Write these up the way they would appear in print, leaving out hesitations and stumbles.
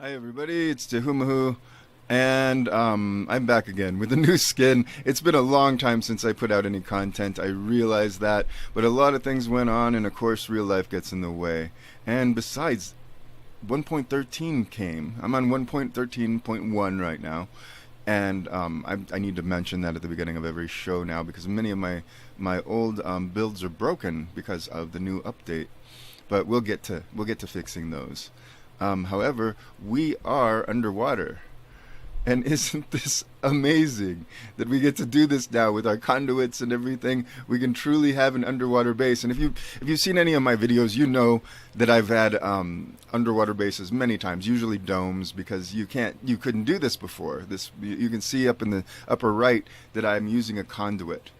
Hi everybody, it's Tehumahu, and I'm back again with a new skin. It's been a long time since I put out any content, I realize that, but a lot of things went on, and of course real life gets in the way. And besides, 1.13 came. I'm on 1.13.1 right now, and I need to mention that at the beginning of every show now, because many of my old builds are broken because of the new update. But we'll get to fixing those. However, we are underwater, and isn't this amazing that we get to do this now with our conduits and everything? We can truly have an underwater base. And if you've seen any of my videos, you know that I've had underwater bases many times, usually domes, because you couldn't do this before. You can see up in the upper right that I'm using a conduit.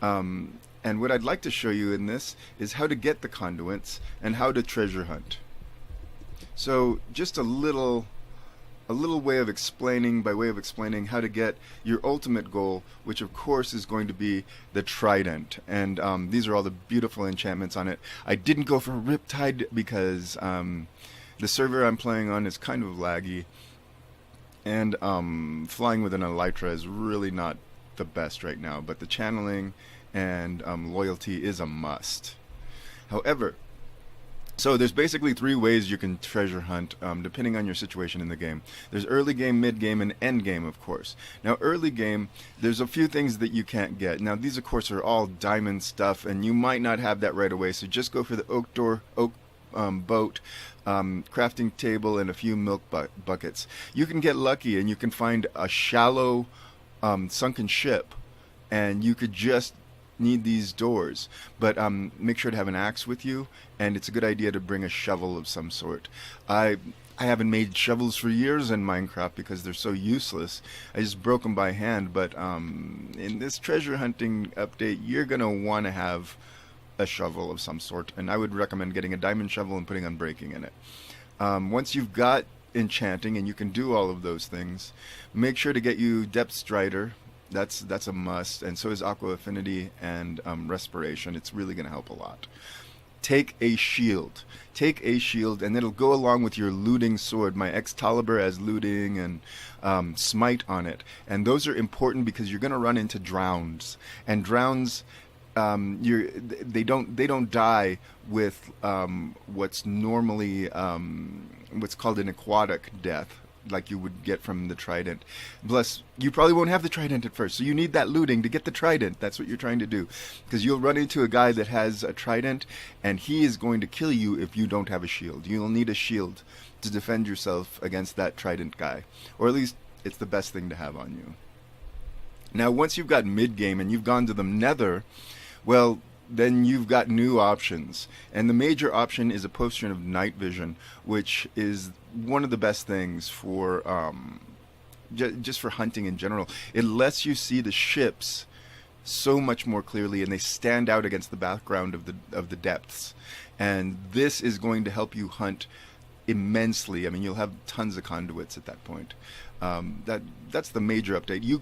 And what I'd like to show you in this is how to get the conduits and how to treasure hunt. So just a little way of explaining, by way of explaining how to get your ultimate goal, which of course is going to be the trident. And these are all the beautiful enchantments on it. I didn't go for Riptide because the server I'm playing on is kind of laggy, and flying with an elytra is really not the best right now, but the channeling and loyalty is a must. However, so there's basically three ways you can treasure hunt, depending on your situation in the game. There's early game, mid game, and end game, of course. Now, early game, there's a few things that you can't get. Now, these, of course, are all diamond stuff, and you might not have that right away. So just go for the oak boat, crafting table, and a few milk buckets. You can get lucky, and you can find a shallow, sunken ship, and you could just need these doors, but make sure to have an axe with you, and it's a good idea to bring a shovel of some sort. I haven't made shovels for years in Minecraft because they're so useless. I just broke them by hand, but in this treasure hunting update, you're gonna want to have a shovel of some sort, and I would recommend getting a diamond shovel and putting unbreaking in it. Once you've got enchanting and you can do all of those things, make sure to get you depth strider. That's a must, and so is aqua affinity and respiration. It's really going to help a lot. Take a shield, and it'll go along with your looting sword. My Excalibur has looting and smite on it, and those are important because you're going to run into drowns, and drowns, they don't die with what's normally what's called an aquatic death, like you would get from the trident. Plus, you probably won't have the trident at first, so you need that looting to get the trident. That's what you're trying to do, because you'll run into a guy that has a trident, and he is going to kill you if you don't have a shield. You'll need a shield to defend yourself against that trident guy, or at least it's the best thing to have on you. Now, once you've got mid-game and you've gone to the nether, well, then you've got new options, and the major option is a potion of night vision, which is one of the best things for just for hunting in general. It lets you see the ships so much more clearly, and they stand out against the background of the depths, and this is going to help you hunt immensely. I mean, you'll have tons of conduits at that point. That's the major update. You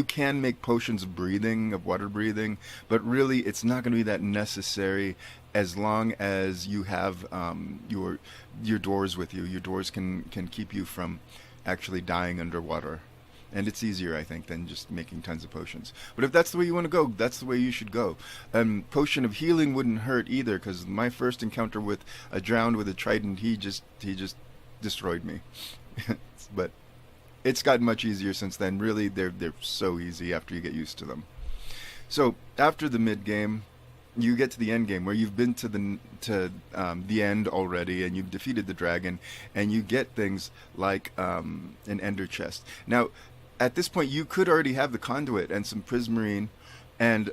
can make potions of breathing, of water breathing, but really it's not going to be that necessary as long as you have your doors with you. Your doors can keep you from actually dying underwater, and it's easier, I think, than just making tons of potions. But if that's the way you want to go, that's the way you should go. Potion of healing wouldn't hurt either, because my first encounter with a drowned with a trident, he just destroyed me. But it's gotten much easier since then. Really, they're so easy after you get used to them. So after the mid game, you get to the end game, where you've been to the end already, and you've defeated the dragon, and you get things like an ender chest. Now, at this point, you could already have the conduit and some prismarine, and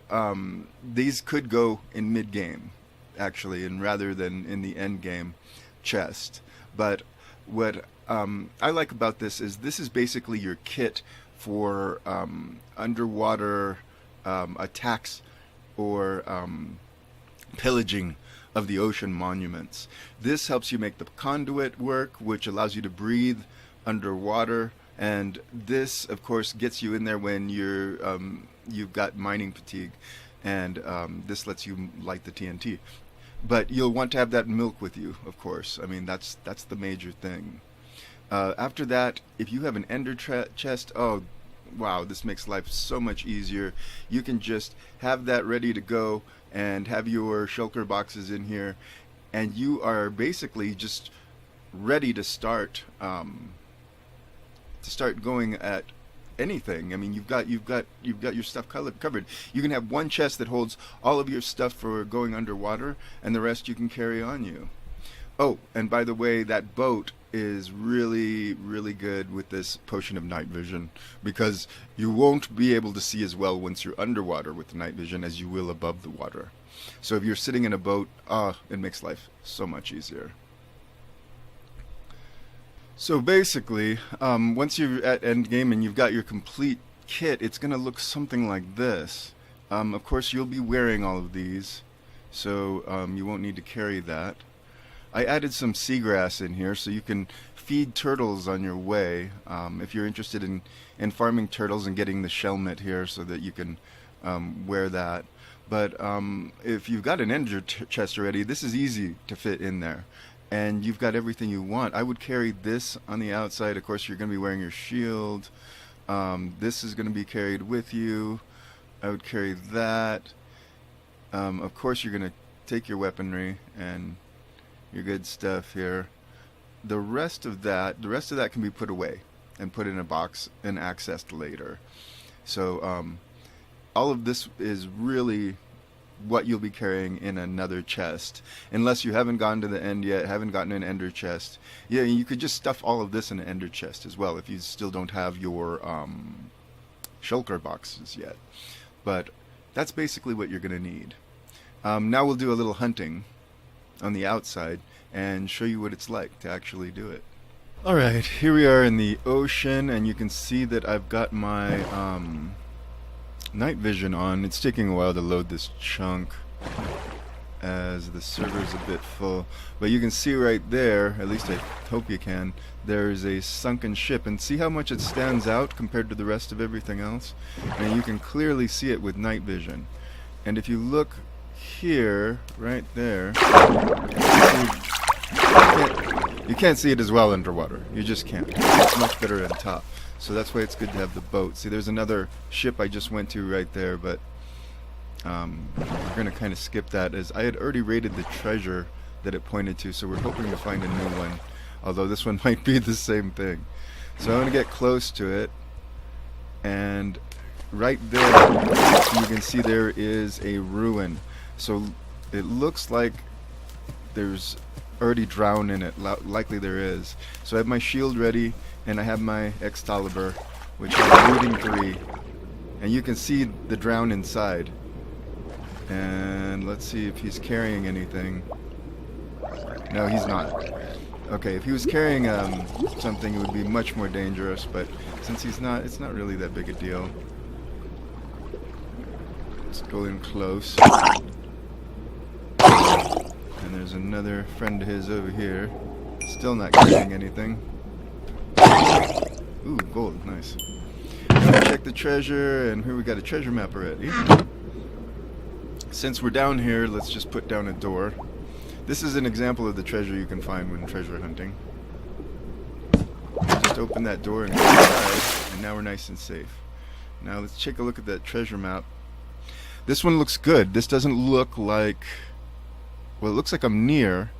these could go in mid game, actually, and rather than in the end game chest. But what I like about this is basically your kit for underwater attacks or pillaging of the ocean monuments. This helps you make the conduit work, which allows you to breathe underwater, and this, of course, gets you in there when you've got mining fatigue, and this lets you light the TNT. But you'll want to have that milk with you, of course. I mean, that's the major thing. After that, if you have an ender chest, oh wow, this makes life so much easier. You can just have that ready to go and have your shulker boxes in here, and you are basically just ready to start going at anything. I mean, you've got your stuff covered. You can have one chest that holds all of your stuff for going underwater, and the rest you can carry on you. Oh, and by the way, that boat is really, really good with this potion of night vision, because you won't be able to see as well once you're underwater with the night vision as you will above the water. So if you're sitting in a boat, it makes life so much easier. So basically, once you're at endgame and you've got your complete kit, it's going to look something like this. Of course, you'll be wearing all of these, so you won't need to carry that. I added some seagrass in here so you can feed turtles on your way, if you're interested in farming turtles and getting the shell mitt here so that you can wear that. But if you've got an ender chest already, this is easy to fit in there. And you've got everything you want. I would carry this on the outside. Of course, you're going to be wearing your shield. This is going to be carried with you. I would carry that. Of course, you're going to take your weaponry and your good stuff here. The rest of that can be put away and put in a box and accessed later. So all of this is really what you'll be carrying in another chest, unless you haven't gone to the end yet, haven't gotten an ender chest. Yeah, you could just stuff all of this in an ender chest as well if you still don't have your shulker boxes yet. But that's basically what you're going to need. Now we'll do a little hunting on the outside and show you what it's like to actually do it. Alright, here we are in the ocean, and you can see that I've got my night vision on. It's taking a while to load this chunk as the server's a bit full, but you can see right there, at least I hope you can, there's a sunken ship, and see how much it stands out compared to the rest of everything else. And you can clearly see it with night vision. And if you look here, right there, you can't see it as well underwater. You just can't. It's much better on top. So that's why it's good to have the boat. See, there's another ship I just went to right there, but we're going to kind of skip that, as I had already raided the treasure that it pointed to, so we're hoping to find a new one, although this one might be the same thing. So I'm going to get close to it, and right there you can see there is a ruin. So it looks like there's already drowned in it, likely there is. So I have my shield ready, and I have my Excalibur, which has looting 3, and you can see the drown inside. And let's see if he's carrying anything. No, he's not. Okay, if he was carrying something, it would be much more dangerous, but since he's not, it's not really that big a deal. Let's go in close. And there's another friend of his over here, still not carrying anything. Ooh, gold, nice. Check the treasure, and here we got a treasure map already. Since we're down here, let's just put down a door. This is an example of the treasure you can find when treasure hunting. Just open that door and go inside, and now we're nice and safe. Now let's take a look at that treasure map. This one looks good. This doesn't look like... Well, it looks like I'm near,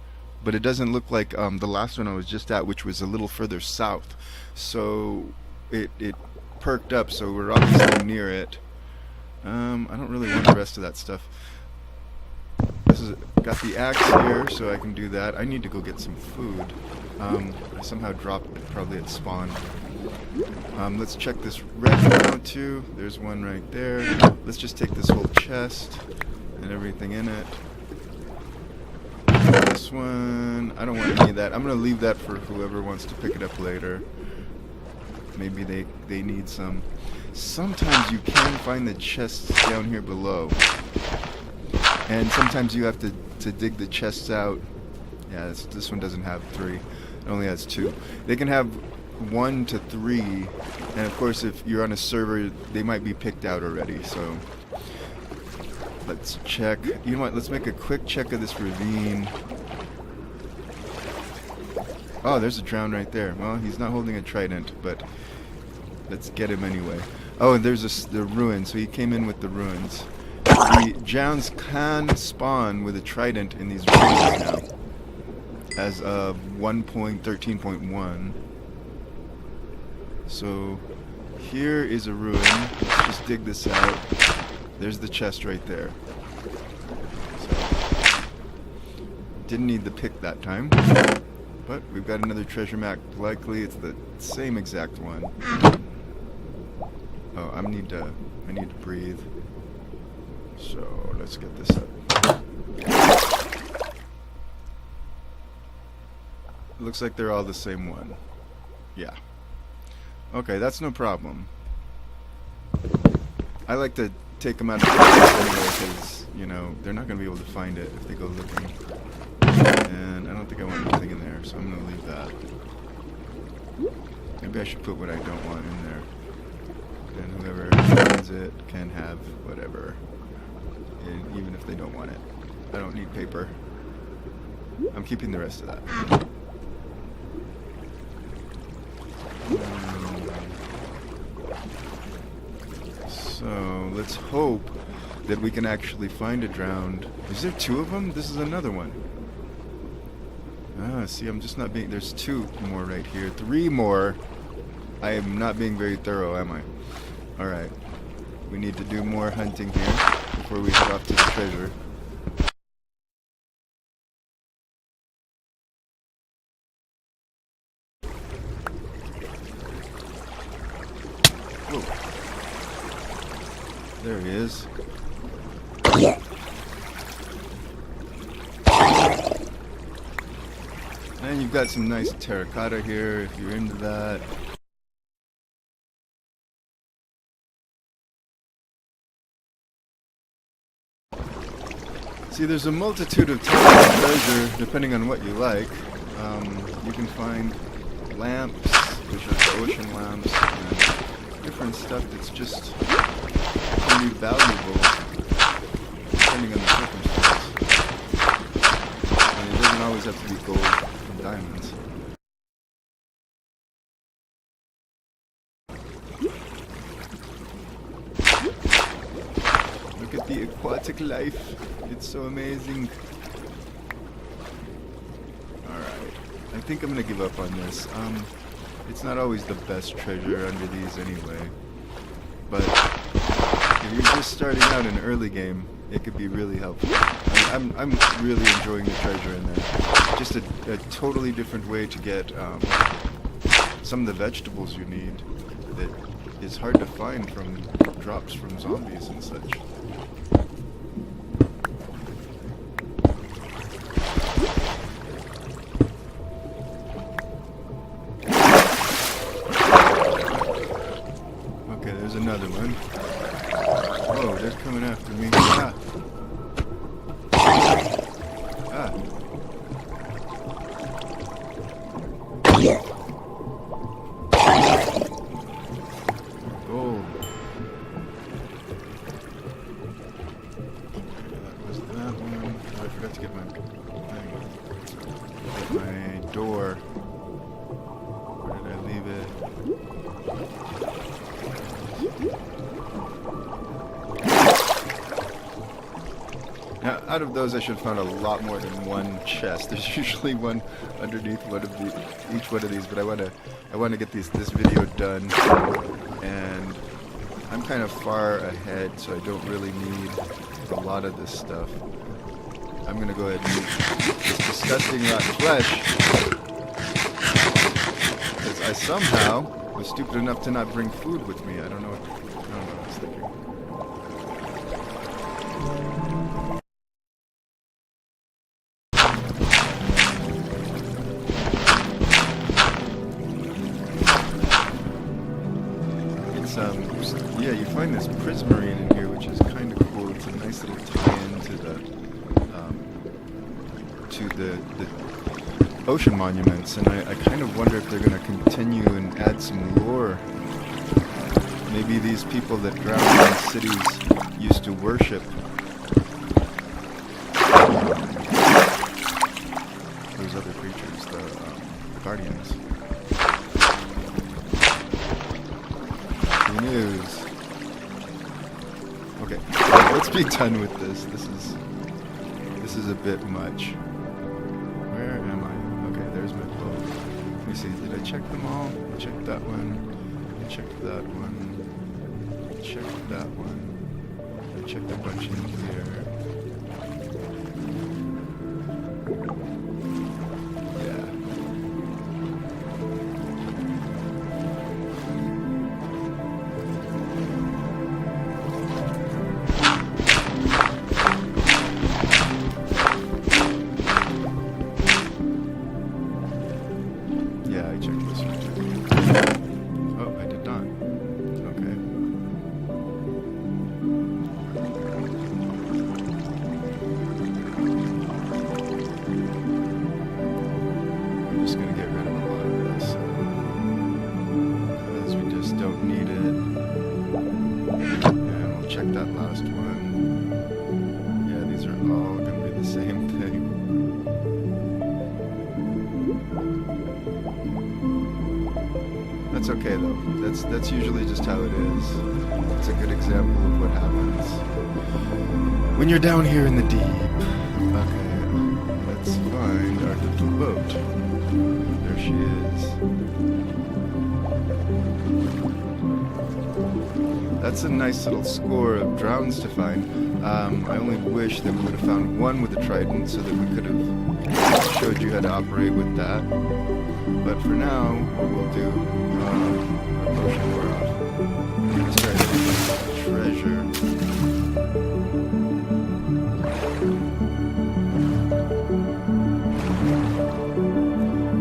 but it doesn't look like the last one I was just at, which was a little further south. So it perked up, so we're obviously near it. I don't really want the rest of that stuff. Got the axe here, so I can do that. I need to go get some food. I somehow dropped it, probably at spawn. Let's check this red now too. There's one right there. Let's just take this whole chest and everything in it. This one, I don't want any of that. I'm going to leave that for whoever wants to pick it up later. Maybe they need some. Sometimes you can find the chests down here below. And sometimes you have to dig the chests out. Yeah, this one doesn't have 3. It only has 2. They can have 1 to 3. And of course, if you're on a server, they might be picked out already. So let's check. You know what? Let's make a quick check of this ravine. Oh, there's a drown right there. Well, he's not holding a trident, but let's get him anyway. Oh, and there's the ruin, so he came in with the ruins. The drowns can spawn with a trident in these ruins now, as of 1.13.1. So here is a ruin. Let's just dig this out. There's the chest right there. So, didn't need the pick that time. But we've got another treasure map. Likely it's the same exact one. Oh, I need to breathe. So let's get this up. Looks like they're all the same one. Yeah. Okay, that's no problem. I like to take them out of the place anyway because, you know, they're not going to be able to find it if they go looking. And I don't think I want anything in there, so I'm going to leave that. Maybe I should put what I don't want in there. And whoever finds it can have whatever. And even if they don't want it. I don't need paper. I'm keeping the rest of that. So, let's hope that we can actually find a drowned. Is there two of them? This is another one. Ah, see, I'm just not being... There's two more right here. Three more. I am not being very thorough, am I? Alright. We need to do more hunting here before we head off to the treasure. Whoa. There he is. And you've got some nice terracotta here if you're into that. See, there's a multitude of types of treasure depending on what you like. You can find lamps, which are the ocean lamps, and different stuff that's just can be valuable depending on the circumstance. And it doesn't always have to be gold and diamonds. Look at the aquatic life. It's so amazing. Alright. I think I'm gonna give up on this. It's not always the best treasure under these anyway. But if you're just starting out in an early game, it could be really helpful. I'm really enjoying the treasure in there. Just a totally different way to get some of the vegetables you need that is hard to find from drops from zombies and such. Okay, there's another one. Oh, they're coming after me. Ah. Ah. Gold. That was that one. Oh, I forgot to get my door. Where did I leave it? Now, out of those, I should have found a lot more than one chest. There's usually one underneath each one of these, but I want to get this video done, and I'm kind of far ahead, so I don't really need a lot of this stuff. I'm gonna go ahead and eat this disgusting rotten flesh, because I somehow was stupid enough to not bring food with me. I don't know what I was thinking. Yeah, you find this prismarine in here, which is kind of cool. It's a nice little tie-in to the ocean monuments, and I kind of wonder if they're going to continue and add some lore. Maybe these people that drowned in cities used to worship those other creatures, the garden Okay, let's be done with this. This is a bit much. Where am I? Okay, there's my boat. Let me see, did I check them all? I checked that one. I checked that one. I checked that one. I checked a bunch in here. That's okay though. That's usually just how it is. It's a good example of what happens when you're down here in the deep. Okay, let's find our little boat. There she is. That's a nice little score of drowns to find. I only wish that we would have found one with a trident so that we could have showed you how to operate with that. But for now, we'll do our potion more off. Let's try to find treasure.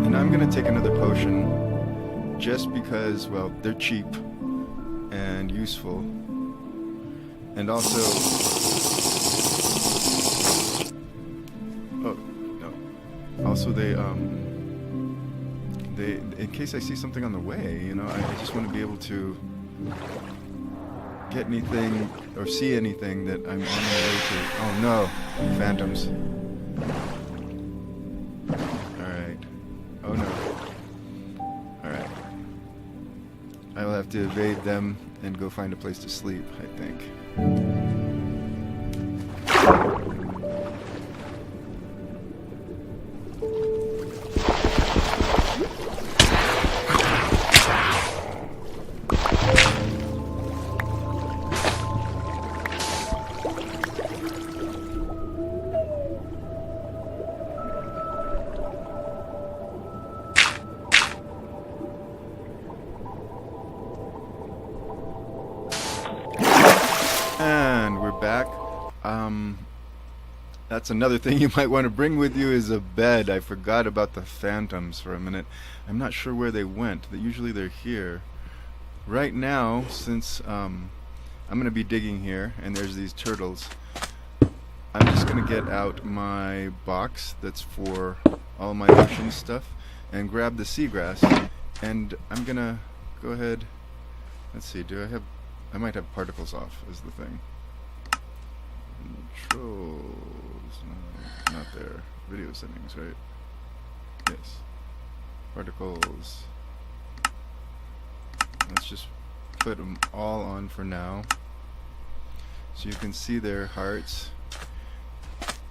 And I'm going to take another potion just because, well, they're cheap and useful. And also... oh, no. Also, they, in case I see something on the way, you know, I just want to be able to get anything or see anything that I'm on my way to. Oh no, phantoms. Alright. Oh no. Alright. I will have to evade them and go find a place to sleep, I think. And we're back. That's another thing you might want to bring with you is a bed. I forgot about the phantoms for a minute. I'm not sure where they went. Usually they're here. Right now, since I'm going to be digging here, and there's these turtles, I'm just going to get out my box that's for all my ocean stuff and grab the seagrass. And I'm going to go ahead. Let's see, I might have particles off is the thing. Controls, no, not there. Video settings, right? Yes. Particles. Let's just put them all on for now. So you can see their hearts.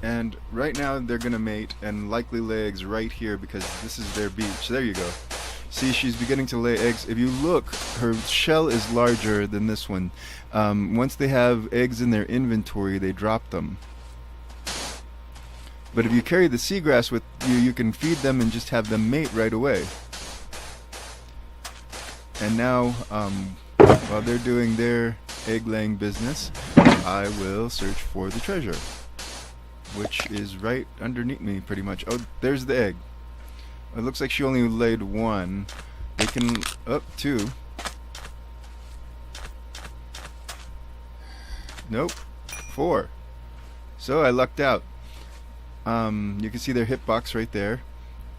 And right now they're gonna mate and likely lay eggs right here because this is their beach. There you go. See, she's beginning to lay eggs. If you look, her shell is larger than this one. Once they have eggs in their inventory, they drop them. But if you carry the seagrass with you, you can feed them and just have them mate right away. And now, while they're doing their egg-laying business, I will search for the treasure, which is right underneath me, pretty much. Oh, there's the egg. It looks like she only laid one. They can... oh, two. Nope. 4. So I lucked out. You can see their hitbox right there.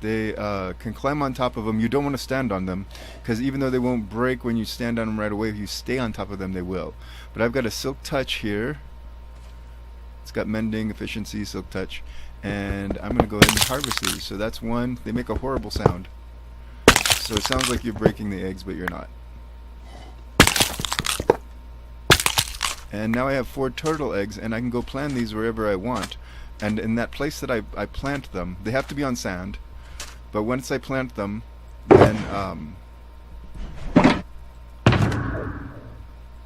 They can climb on top of them. You don't want to stand on them, because even though they won't break when you stand on them right away, if you stay on top of them, they will. But I've got a silk touch here. It's got mending, efficiency, silk touch. And I'm going to go ahead and harvest these. So that's one. They make a horrible sound. So it sounds like you're breaking the eggs, but you're not. And now I have 4 turtle eggs, and I can go plant these wherever I want. And in that place that I plant them, they have to be on sand. But once I plant them,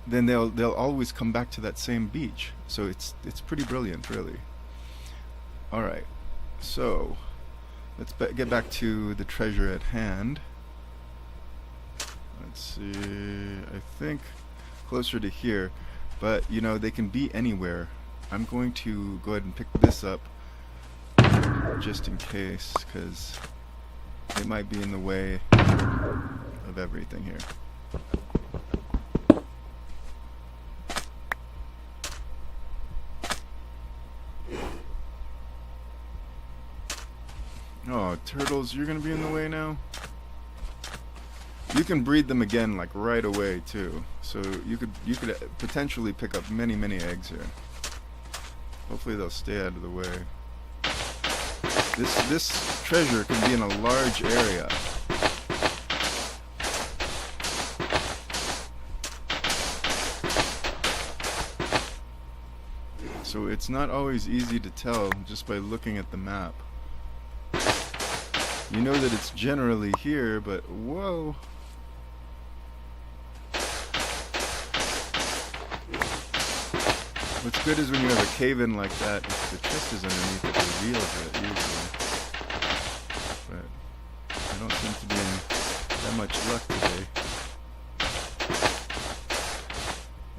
then they'll always come back to that same beach. So it's pretty brilliant, really. All right, so let's get back to the treasure at hand. Let's see, I think closer to here, but you know, they can be anywhere. I'm going to go ahead and pick this up just in case, because it might be in the way of everything here. Oh, turtles, you're gonna be in the way now? You can breed them again like right away too. So you could potentially pick up many eggs here. Hopefully they'll stay out of the way. This treasure can be in a large area. So it's not always easy to tell just by looking at the map. You know that it's generally here, but whoa. What's good is when you have a cave-in like that, if the chest is underneath, it reveals it usually. But I don't seem to be in that much luck today.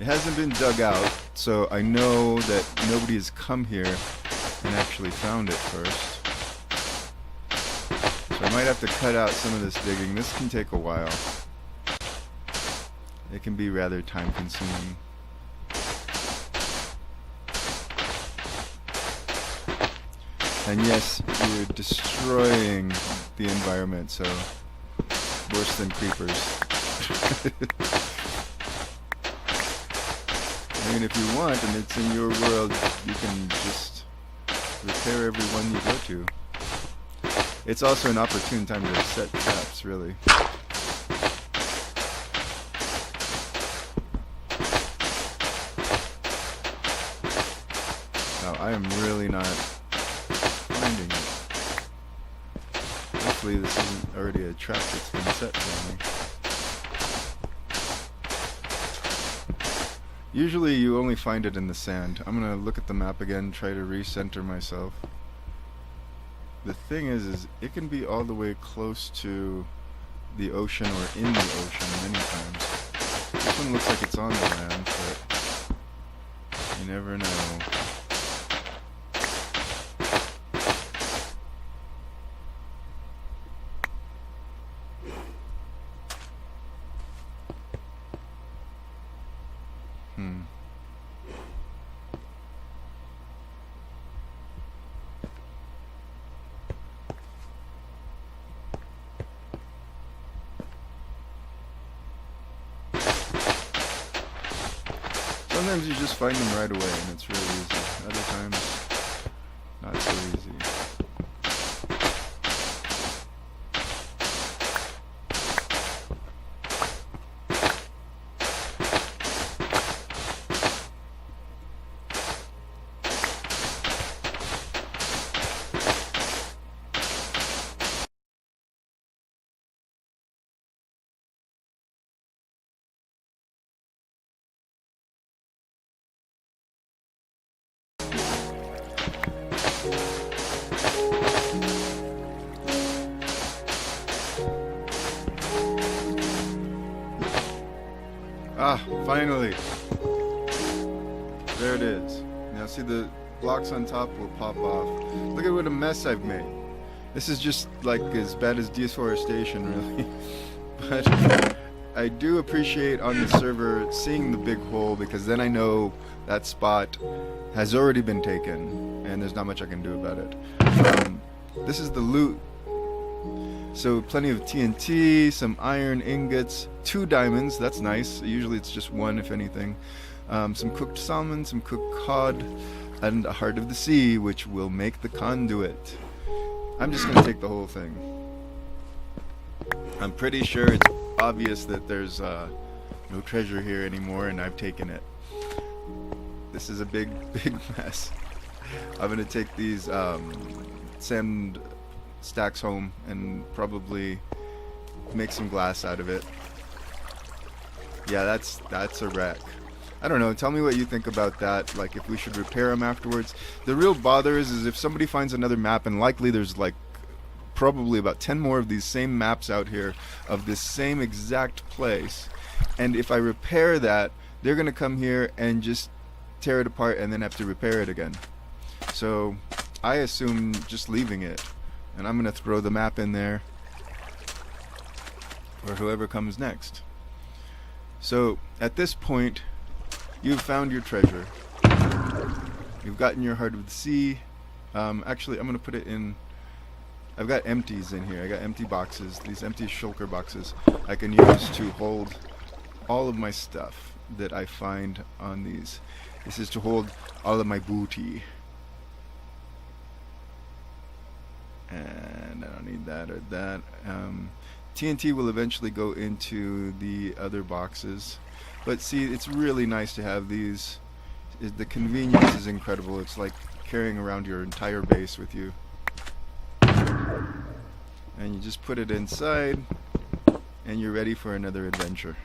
It hasn't been dug out, so I know that nobody has come here and actually found it first. So I might have to cut out some of this digging. This can take a while. It can be rather time consuming. And yes, you're destroying the environment, so worse than creepers. I mean, if you want and it's in your world, you can just repair every one you go to. It's also an opportune time to set traps, really. Now, I am really not finding it. Hopefully this isn't already a trap that's been set for me. Usually you only find it in the sand. I'm gonna look at the map again, try to recenter myself. The thing is it can be all the way close to the ocean or in the ocean many times. This one looks like it's on the land, but you never know. Sometimes you just find them right away and it's really easy. Other times, not so easy. Ah, finally. There it is. Now see, the blocks on top will pop off. Look at what a mess I've made. This is just like as bad as deforestation, really. But I do appreciate on the server seeing the big hole, because then I know that spot has already been taken and there's not much I can do about it. This is the loot. So plenty of TNT, some iron ingots, 2 diamonds, that's nice. Usually it's just 1 if anything. Some cooked salmon, some cooked cod, and a heart of the sea, which will make the conduit. I'm just going to take the whole thing. I'm pretty sure it's obvious that there's no treasure here anymore, and I've taken it. This is a big mess. I'm gonna take these sand stacks home and probably make some glass out of it. Yeah, that's a wreck. I don't know, tell me what you think about that, like if we should repair them afterwards. The real bother is if somebody finds another map, and likely there's like probably about 10 more of these same maps out here of this same exact place, and if I repair that, they're gonna come here and just tear it apart and then have to repair it again. So I assume just leaving it, and I'm gonna throw the map in there for whoever comes next. So at this point, you've found your treasure. You've gotten your heart of the sea. Actually, I'm gonna put it in. I've got empties in here. I got empty boxes. These empty shulker boxes I can use to hold all of my stuff that I find on these. This is to hold all of my booty. And I don't need that or that. TNT will eventually go into the other boxes. But see, it's really nice to have these. The convenience is incredible. It's like carrying around your entire base with you. And you just put it inside, and you're ready for another adventure.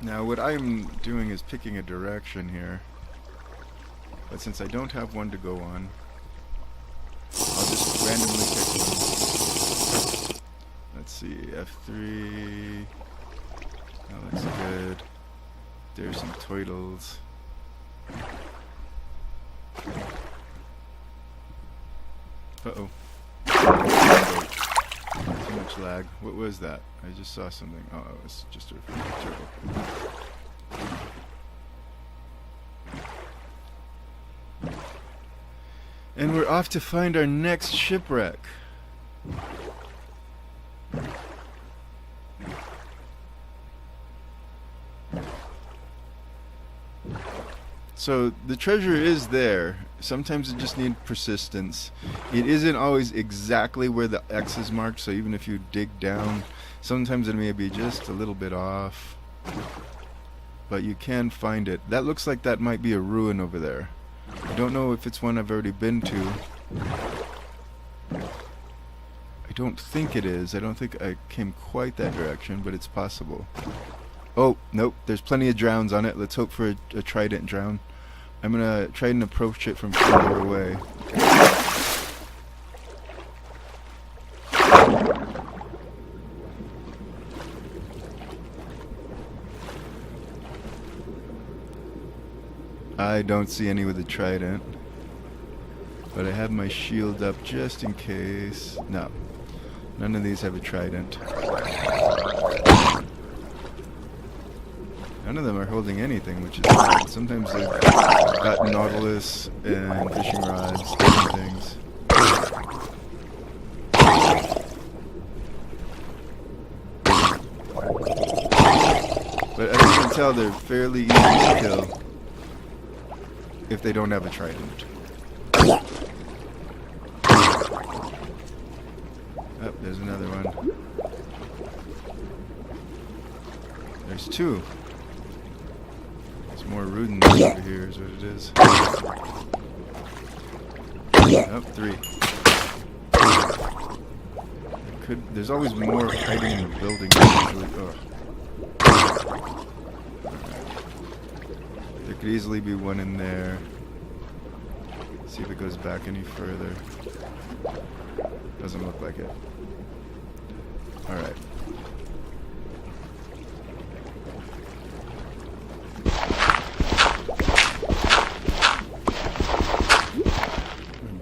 Now what I'm doing is picking a direction here. But since I don't have one to go on, I'll just randomly pick one. Let's see, F3. That looks good. There's some turtles. Uh-oh. Too much lag. What was that? I just saw something. Oh, it was just a turtle. And we're off to find our next shipwreck. So the treasure is there. Sometimes it just needs persistence. It isn't always exactly where the X is marked, so even if you dig down, sometimes it may be just a little bit off. But you can find it. That looks like that might be a ruin over there. I don't know if it's one I've already been to. I don't think it is. I don't think I came quite that direction, but it's possible. Oh, nope. There's plenty of drowns on it. Let's hope for a trident drown. I'm gonna try and approach it from further away. I don't see any with a trident, but I have my shield up just in case. No, none of these have a trident. None of them are holding anything, which is weird. Sometimes they've got nautilus and fishing rods, different things. But as you can tell, they're fairly easy to kill if they don't have a trident. Oh, there's another one. There's two. There's more rodents over here is what it is. Oh, three. There's always more hiding in the building usually. Oh. There could easily be one in there. See if it goes back any further. Doesn't look like it. Alright.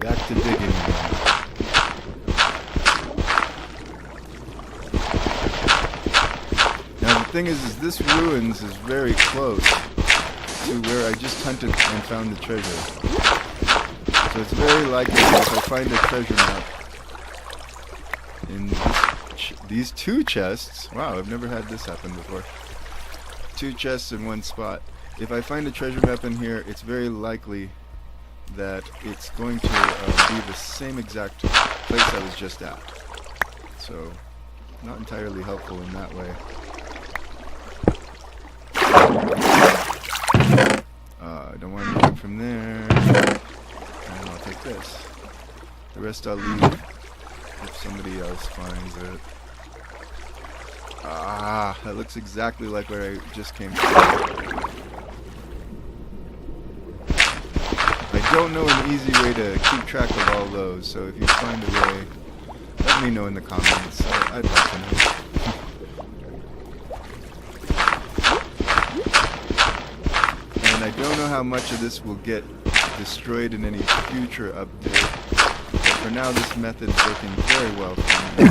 Back to digging again. Now the thing is this ruins is very close to where I just hunted and found the treasure. So it's very likely that if I find a treasure map in these two chests, wow, I've never had this happen before. Two chests in one spot. If I find a treasure map in here, it's very likely that it's going to be the same exact place I was just at. So not entirely helpful in that way. I don't want anything from there. And I'll take this. The rest I'll leave if somebody else finds it. Ah, that looks exactly like where I just came from. I don't know an easy way to keep track of all those, so if you find a way, let me know in the comments. I'd like to know. And I don't know how much of this will get destroyed in any future update, but for now this method is working very well for me.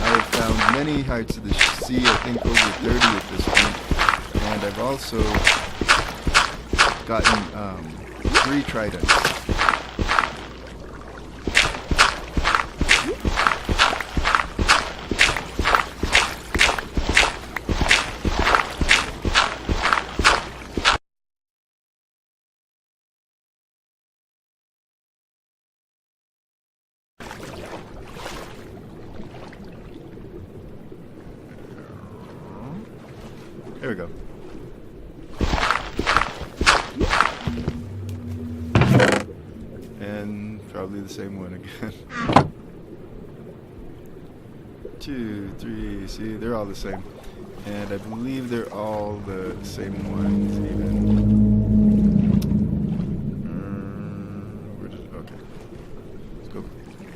I have found many heights of the sea, I think over 30 at this point, and I've also gotten 3 tridents. There we go. And probably the same one again. 2, 3, see, they're all the same. And I believe they're all the same ones even. Okay. Let's go.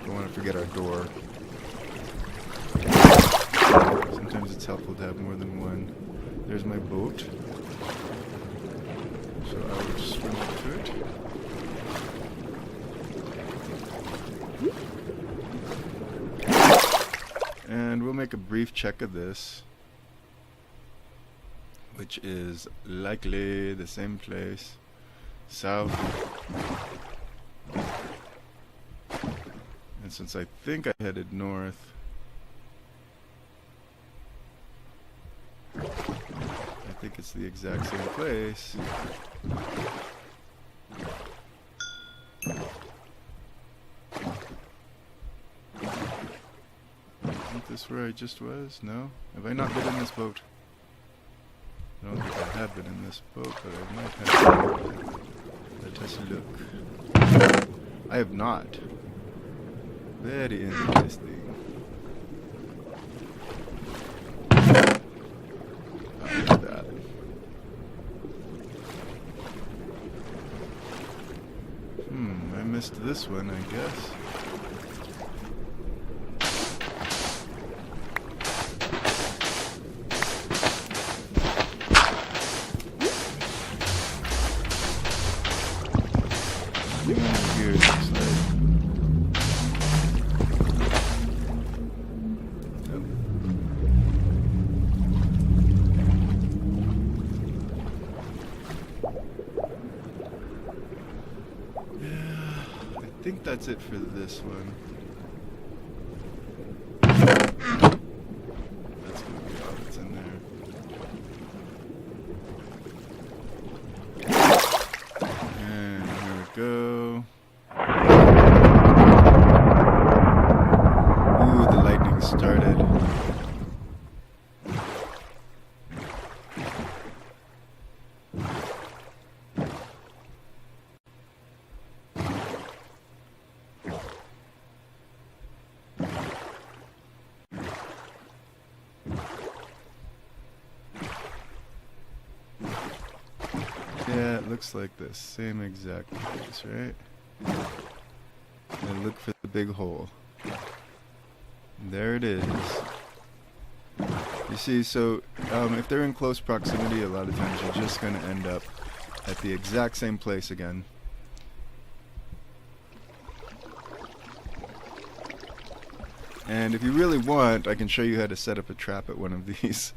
Don't want to forget our door. Sometimes it's helpful to have more than one. There's my boat. So I will just swim up to it. And we'll make a brief check of this, which is likely the same place, south. And since I think I headed north, I think it's the exact same place. Isn't this where I just was? No? Have I not been in this boat? I don't think I have been in this boat, but I might have. Let us look. I have not. Very interesting. I missed this one, I guess. Here it looks like. I think that's it for this one. That's going to be all that's in there. And here we go. Ooh, the lightning started. Yeah, it looks like the same exact place, right? And look for the big hole. There it is. You see, so if they're in close proximity, a lot of times you're just going to end up at the exact same place again. And if you really want, I can show you how to set up a trap at one of these.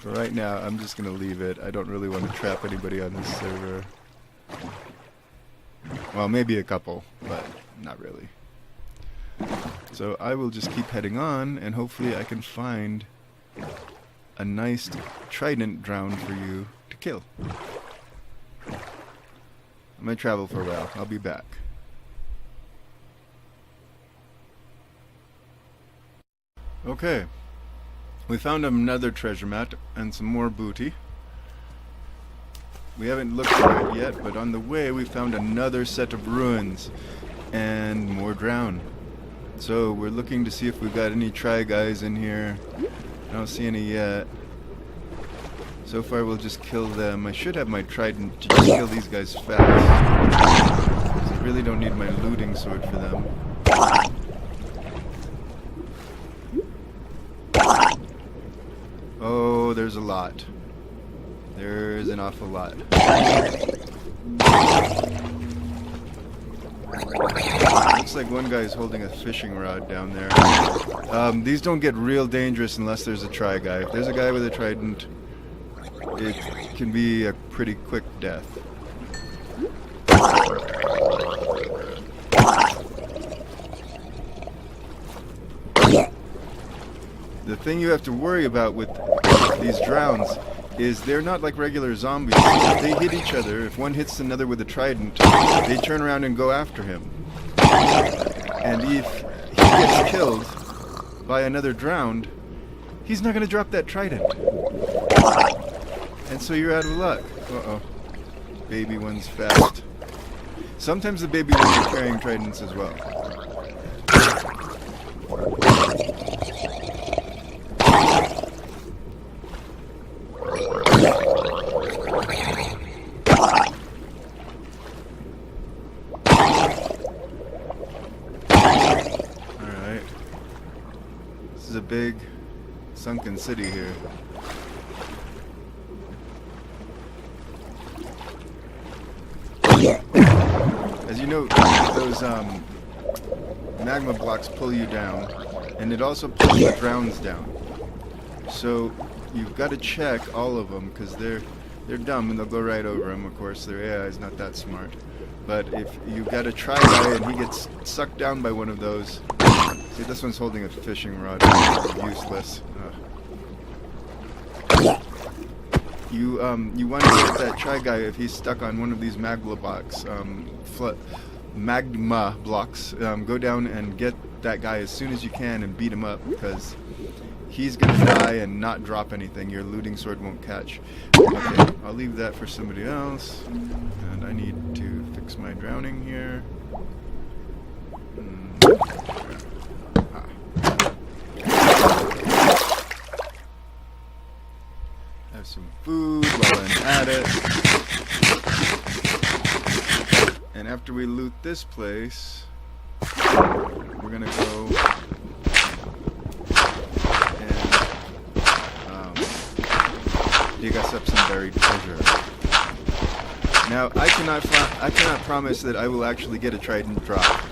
For right now, I'm just going to leave it. I don't really want to trap anybody on this server. Well, maybe a couple, but not really. So I will just keep heading on, and hopefully I can find a nice trident drowned for you to kill. I'm going to travel for a while. I'll be back. Okay, we found another treasure map and some more booty. We haven't looked for it yet, but on the way we found another set of ruins and more drown. So we're looking to see if we've got any try guys in here. I don't see any yet. So far we'll just kill them. I should have my trident to just kill these guys fast, 'cause I really don't need my looting sword for them. Oh, there's a lot. There's an awful lot. Looks like one guy's holding a fishing rod down there. These don't get real dangerous unless there's a try guy. If there's a guy with a trident, it can be a pretty quick death. The thing you have to worry about with these drowns is they're not like regular zombies. They hit each other. If one hits another with a trident, they turn around and go after him. And if he gets killed by another drowned, he's not going to drop that trident. And so you're out of luck. Uh-oh. Baby one's fast. Sometimes the baby ones are carrying tridents as well. A big sunken city here. As you know, those magma blocks pull you down, and it also pulls the drowns down. So you've got to check all of them, because they're dumb and they'll go right over them. Of course, their AI is not that smart. But if you've got a try guy and he gets sucked down by one of those. See, this one's holding a fishing rod. Useless. You want to get that try guy if he's stuck on one of these magma blocks. Magma blocks. Go down and get that guy as soon as you can and beat him up, because he's gonna die and not drop anything. Your looting sword won't catch. Okay, I'll leave that for somebody else. And I need to fix my drowning here. Have some food while I'm at it. And after we loot this place, we're gonna go and dig us up some buried treasure. Now I cannot promise that I will actually get a trident drop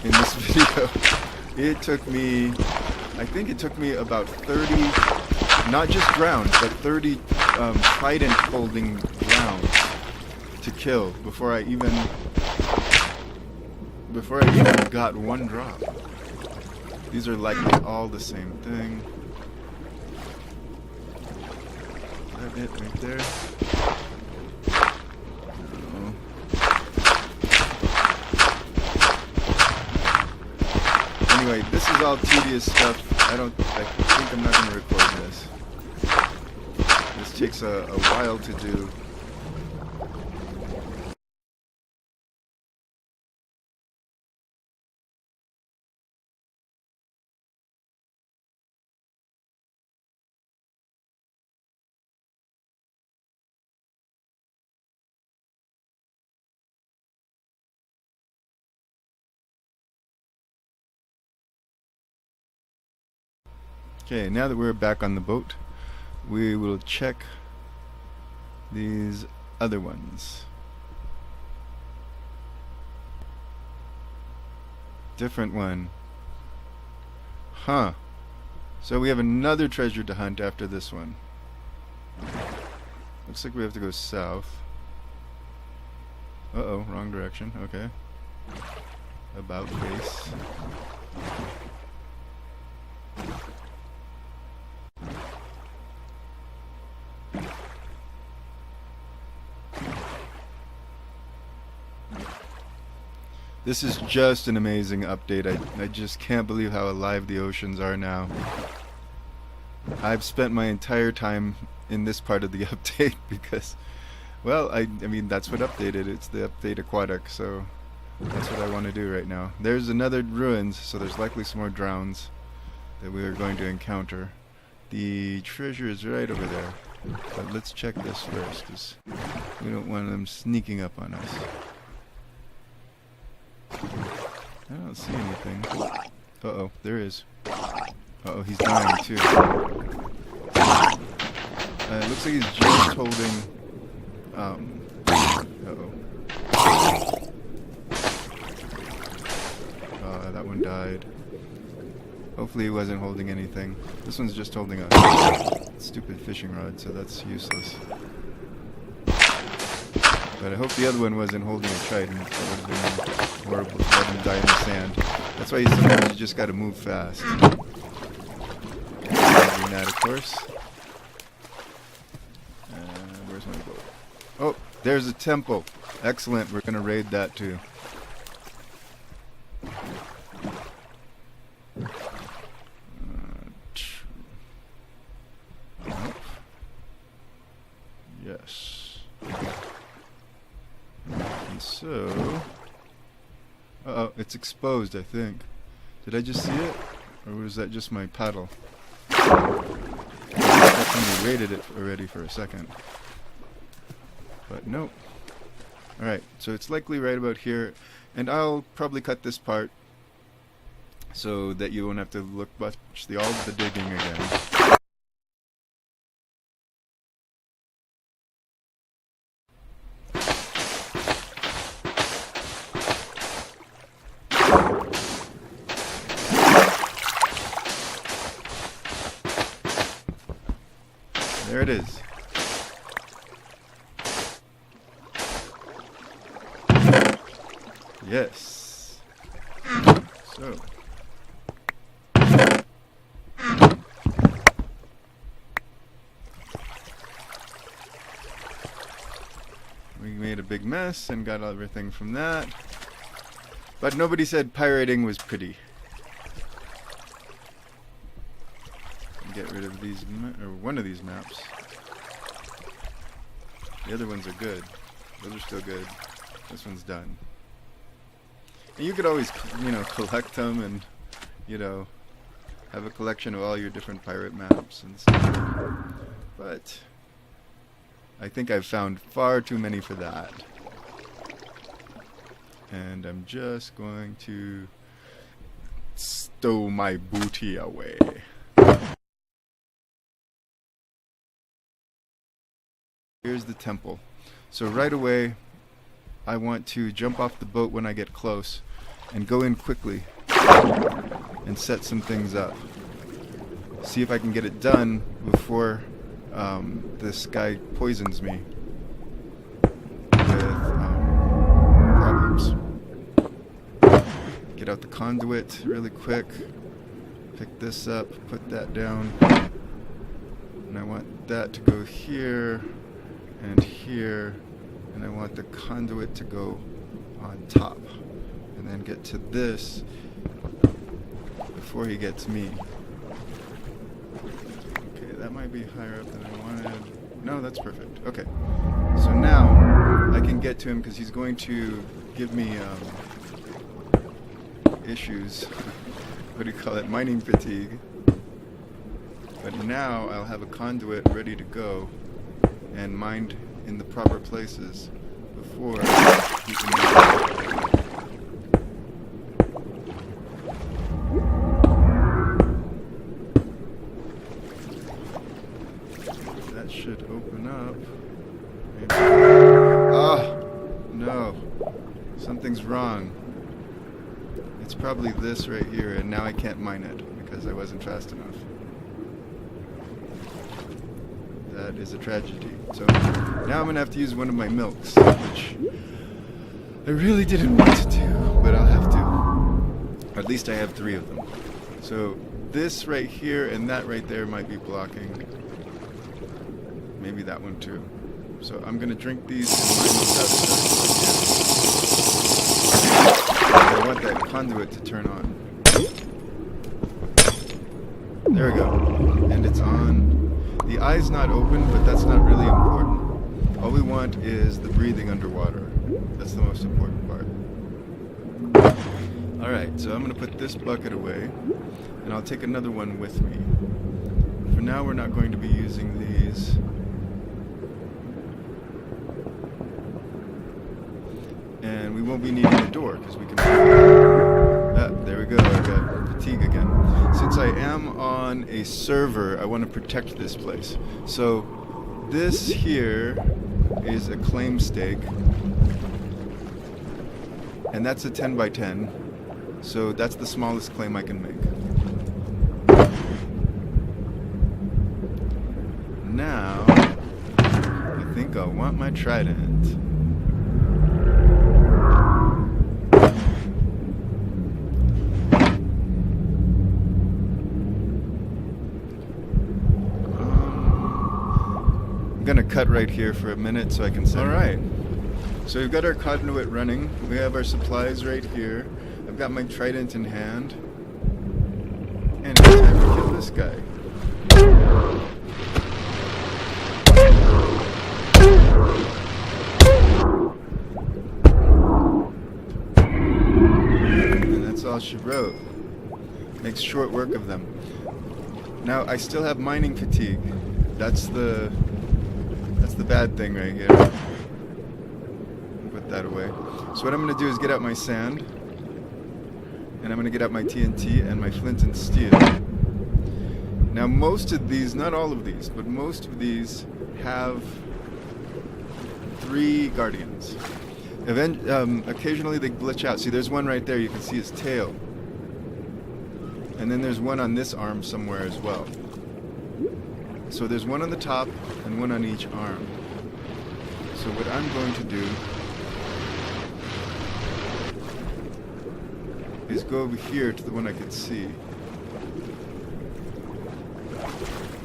in this video. It took me, I think it took me about 30, not just drowns, but 30 trident holding drowns to kill before I even got one drop. These are likely all the same thing. Is that it right there? No. Anyway, this is all tedious stuff. I think I'm not going to record this. This takes a while to do. Okay, now that we're back on the boat, we will check these other ones. Different one. Huh. So we have another treasure to hunt after this one. Looks like we have to go south. Uh-oh, wrong direction. Okay. About face. This is just an amazing update. I just can't believe how alive the oceans are now. I've spent my entire time in this part of the update because, well, I mean, that's what updated. It's the update aquatic, so that's what I want to do right now. There's another ruins, so there's likely some more drowns that we are going to encounter. The treasure is right over there. But let's check this first, because we don't want them sneaking up on us. I don't see anything. Uh-oh, there is. Uh-oh, he's dying too. It looks like he's just holding... uh-oh. That one died. Hopefully he wasn't holding anything. This one's just holding a stupid fishing rod, so that's useless. But I hope the other one wasn't holding a trident. That would have been horrible to let him die in the sand. That's why sometimes you just gotta move fast. Doing that, of course. Where's my boat? Oh, there's a temple. Excellent. We're gonna raid that too. Yes. And so... uh-oh, it's exposed, I think. Did I just see it? Or was that just my paddle? I definitely raided it already for a second. But nope. Alright, so it's likely right about here. And I'll probably cut this part so that you won't have to watch all of the digging again. There it is. Yes. So. We made a big mess and got everything from that. But nobody said pirating was pretty. Get rid of these, or one of these maps. The other ones are good. Those are still good. This one's done. And you could always, you know, collect them and, you know, have a collection of all your different pirate maps and stuff. But I think I've found far too many for that. And I'm just going to stow my booty away. Here's the temple. So right away, I want to jump off the boat when I get close and go in quickly and set some things up. See if I can get it done before this guy poisons me with problems. Get out the conduit really quick. Pick this up, put that down. And I want that to go here. And here, and I want the conduit to go on top, and then get to this before he gets me. Okay, that might be higher up than I wanted. No, that's perfect. Okay, so now I can get to him because he's going to give me issues. What do you call it? Mining fatigue. But now I'll have a conduit ready to go and mined in the proper places before he can do that. Should open up. Maybe. Ah! No. Something's wrong. It's probably this right here, and now I can't mine it because I wasn't fast enough. That is a tragedy. So now I'm going to have to use one of my milks, which I really didn't want to do, but I'll have to. Or at least I have 3 of them. So this right here and that right there might be blocking. Maybe that one too. So I'm going to drink these and mine these out as fast as I can. I want that conduit to turn on. There we go. And it's on. The eye's not open, but that's not really important. All we want is the breathing underwater. That's the most important part. Alright, so I'm going to put this bucket away, and I'll take another one with me. For now, we're not going to be using these. And we won't be needing a door, because we can... there we go, I got fatigue again. Since I am on a server, I want to protect this place. So, this here is a claim stake. And that's a 10 by 10. So that's the smallest claim I can make. Now, I think I'll want my trident. I'm gonna cut right here for a minute so I can send. Alright. So we've got our conduit running. We have our supplies right here. I've got my trident in hand. And it's time to kill this guy. And that's all she wrote. Makes short work of them. Now I still have mining fatigue. That's the bad thing right here. Put that away. So what I'm going to do is get out my sand, and I'm going to get out my TNT and my flint and steel. Now most of these, not all of these, but most of these have 3 guardians. Occasionally they glitch out. See, there's one right there, you can see his tail. And then there's one on this arm somewhere as well. So there's one on the top and one on each arm. So what I'm going to do is go over here to the one I can see.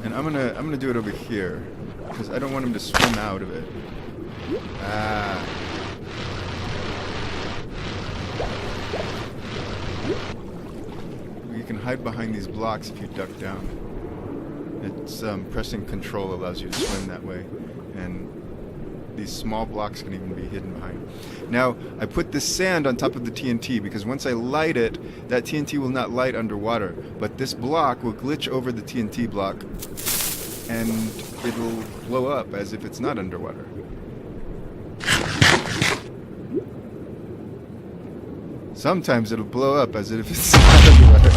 And I'm gonna do it over here, because I don't want him to swim out of it. Ah. You can hide behind these blocks if you duck down. It's pressing control allows you to swim that way, and these small blocks can even be hidden behind. Now, I put this sand on top of the TNT because once I light it, that TNT will not light underwater, but this block will glitch over the TNT block, and it'll blow up as if it's not underwater. Sometimes it'll blow up as if it's not underwater.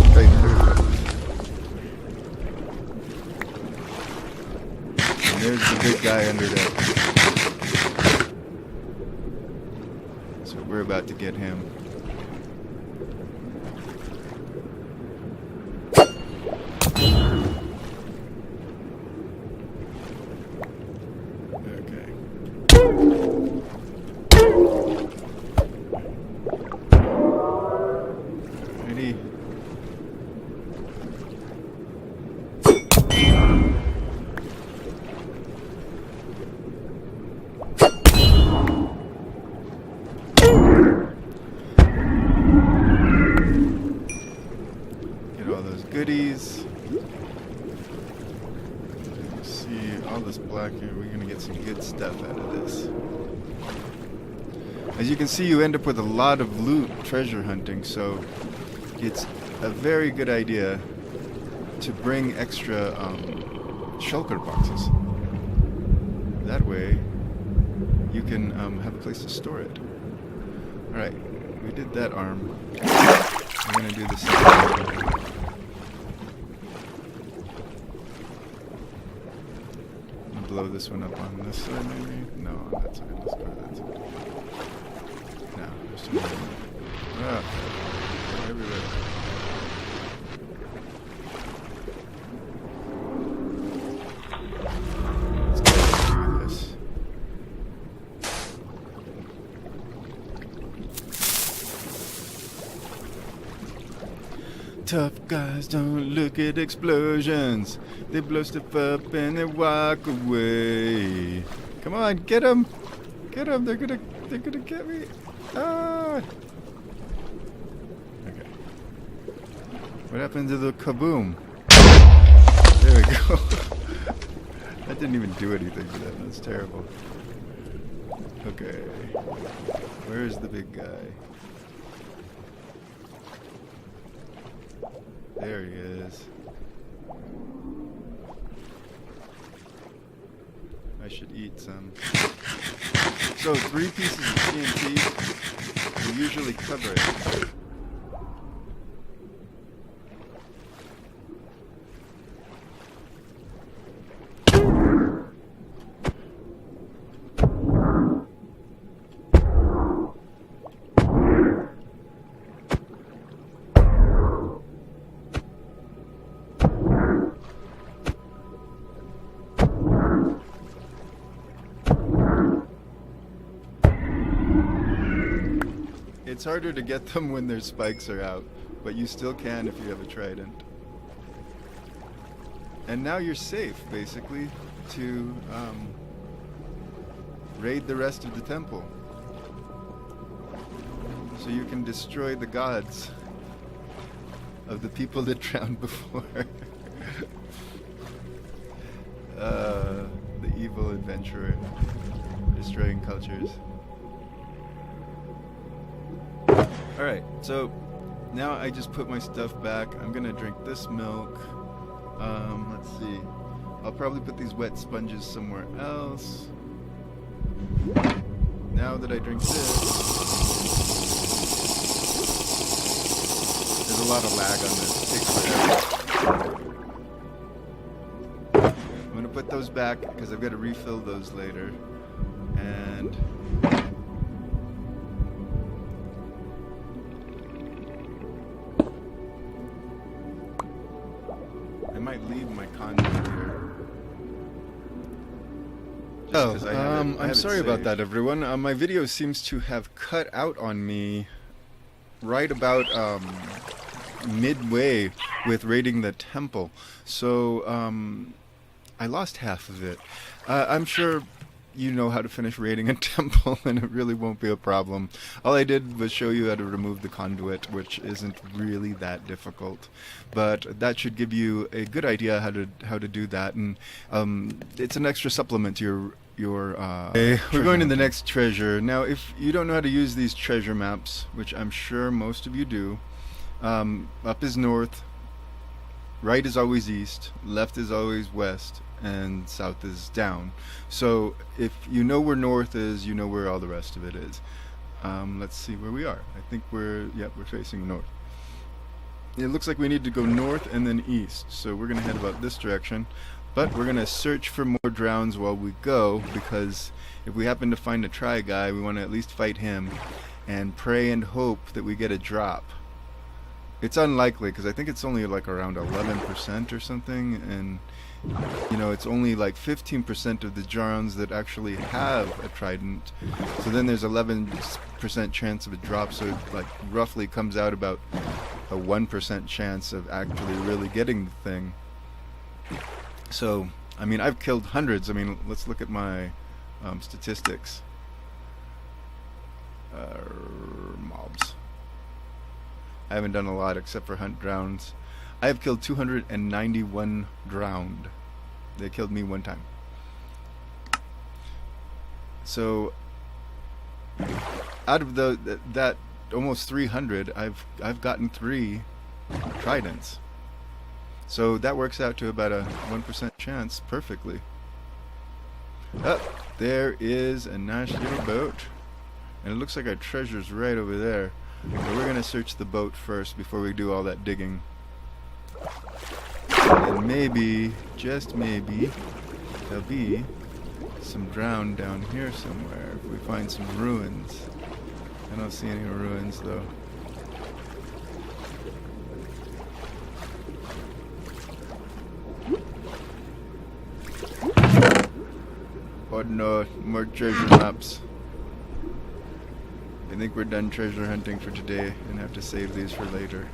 There's the big guy under there. So we're about to get him. Okay. Ready? Goodies. See all this black here. We're gonna get some good stuff out of this. As you can see, you end up with a lot of loot treasure hunting, so it's a very good idea to bring extra shulker boxes. That way you can have a place to store it. Alright, we did that arm. We're gonna do the same. Blow this one up on this side, maybe? No, on that side. Let's go to that side. No, there's too many. Ah, everywhere. Let's go do this. Tough guys don't look at explosions. They blow stuff up and they walk away. Come on, get them! Get them! They're gonna get me! Ah! What happened to the kaboom? There we go. That didn't even do anything to that. That's terrible. Okay. Where's the big guy? There he is. I should eat some. So 3 pieces of TNT will usually cover it. It's harder to get them when their spikes are out, but you still can if you have a trident. And now you're safe, basically, to raid the rest of the temple. So you can destroy the gods of the people that drowned before. The evil adventurer destroying cultures. Alright, so now I just put my stuff back. I'm gonna drink this milk. Let's see. I'll probably put these wet sponges somewhere else. Now that I drink this, there's a lot of lag on this. It takes forever. I'm gonna put those back because I've got to refill those later. And I might leave my conduit here. I'm sorry about that, everyone. My video seems to have cut out on me right about midway with raiding the temple. So I lost half of it. I'm sure you know how to finish raiding a temple, and it really won't be a problem. All I did was show you how to remove the conduit, which isn't really that difficult, but that should give you a good idea how to do that, and it's an extra supplement to your okay, we're going to the next treasure. Now, if you don't know how to use these treasure maps, which I'm sure most of you do, up is north, right is always east, left is always west, and south is down. So if you know where north is, you know where all the rest of it is. Let's see where we are. I think we're facing north. It looks like we need to go north and then east, so we're gonna head about this direction, but we're gonna search for more drowns while we go, because if we happen to find a try guy, we want to at least fight him and pray and hope that we get a drop. It's unlikely, because I think it's only like around 11% or something, and you know, it's only like 15% of the drowns that actually have a trident. So then there's 11% chance of a drop, so it like roughly comes out about a 1% chance of actually really getting the thing. So, I mean, I've killed hundreds. I mean, let's look at my statistics. Mobs. I haven't done a lot except for hunt drowns. I have killed 291 drowned. They killed me one time. So out of that almost 300, I've gotten 3 tridents. So that works out to about a 1% chance perfectly. Oh, there is a nice little boat, and it looks like our treasure's right over there. But we're gonna search the boat first before we do all that digging. And maybe, just maybe, there'll be some drown down here somewhere if we find some ruins. I don't see any ruins though. Oh no, more treasure maps. I think we're done treasure hunting for today and have to save these for later.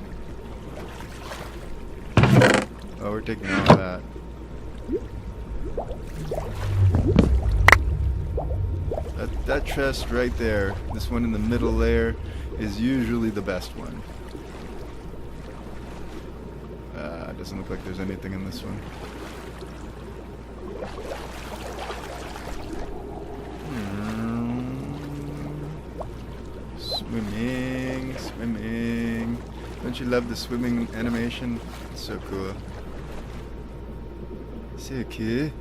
Oh, we're taking all that. That chest right there, this one in the middle there, is usually the best one. Doesn't look like there's anything in this one. Swimming, swimming. Don't you love the swimming animation? It's so cool. So cool.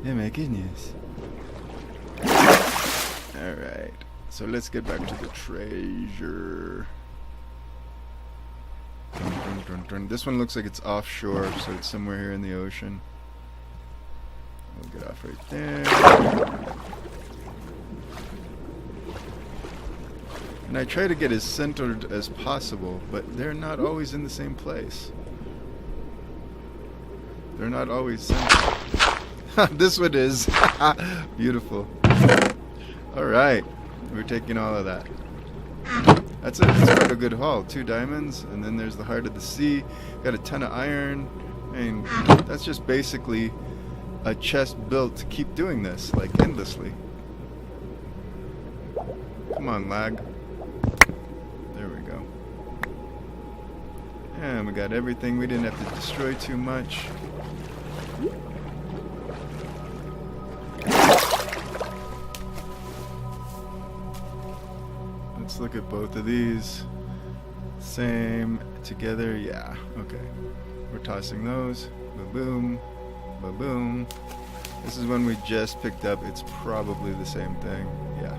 Oh my goodness. Alright, so let's get back to the treasure. Dun, dun, dun, dun. This one looks like it's offshore, so it's somewhere here in the ocean. We'll get off right there. And I try to get as centered as possible, but they're not always in the same place. They're not always centered. This one is. Beautiful. Alright, we're taking all of that. That's it. It's quite a good haul. 2 diamonds, and then there's the heart of the sea. Got a ton of iron. I mean, that's just basically a chest built to keep doing this, like, endlessly. Come on, lag. There we go. And we got everything. We didn't have to destroy too much. Let's look at both of these. Same together. Yeah, okay. We're tossing those. Ba-boom. Ba-boom. This is one we just picked up. It's probably the same thing. Yeah.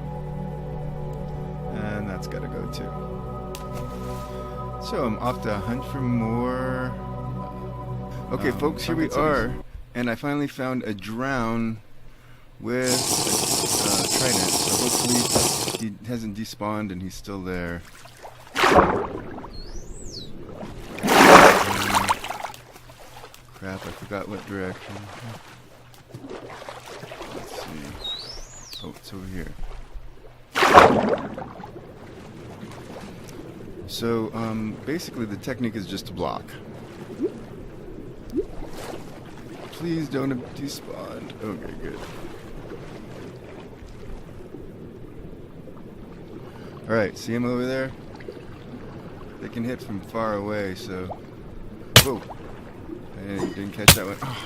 And that's gotta go too. So I'm off to hunt for more. Okay, folks, here we are. And I finally found a drown with a trident. So hopefully he hasn't despawned and he's still there. Crap, I forgot what direction. Let's see. Oh, it's over here. So, basically the technique is just to block. Please don't have despawned. Okay, good. Alright, see him over there? They can hit from far away, so... Whoa! Hey, you didn't catch that one. Oh,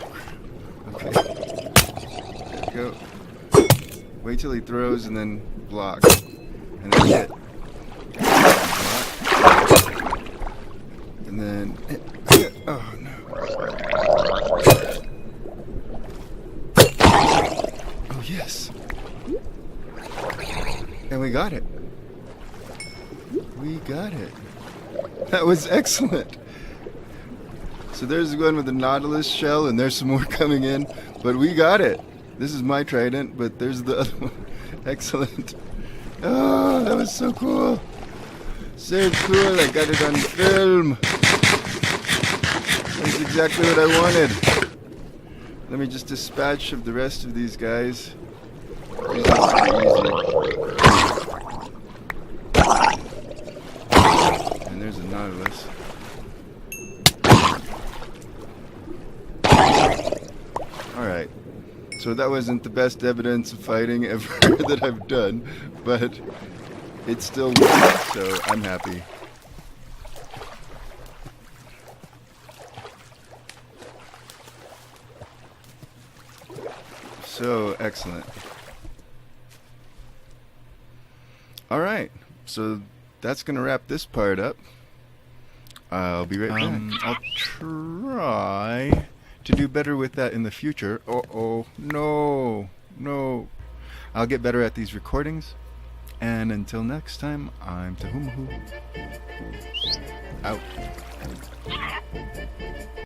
okay. There we go. Wait till he throws and then block. And then hit. And then hit. Oh no. Oh yes. And we got it. We got it. That was excellent. So there's the one with the nautilus shell, and there's some more coming in. But we got it. This is my trident, but there's the other one. Excellent. Oh, that was so cool. So cool. I got it on film. That's exactly what I wanted. Let me just dispatch of the rest of these guys. These are pretty easy. And there's a nautilus. Alright. So that wasn't the best evidence of fighting ever that I've done, but it still worked, so I'm happy. So excellent. Alright, so that's going to wrap this part up. I'll be right back. I'll try to do better with that in the future. Oh, no. I'll get better at these recordings. And until next time, I'm DepyMCx. Out.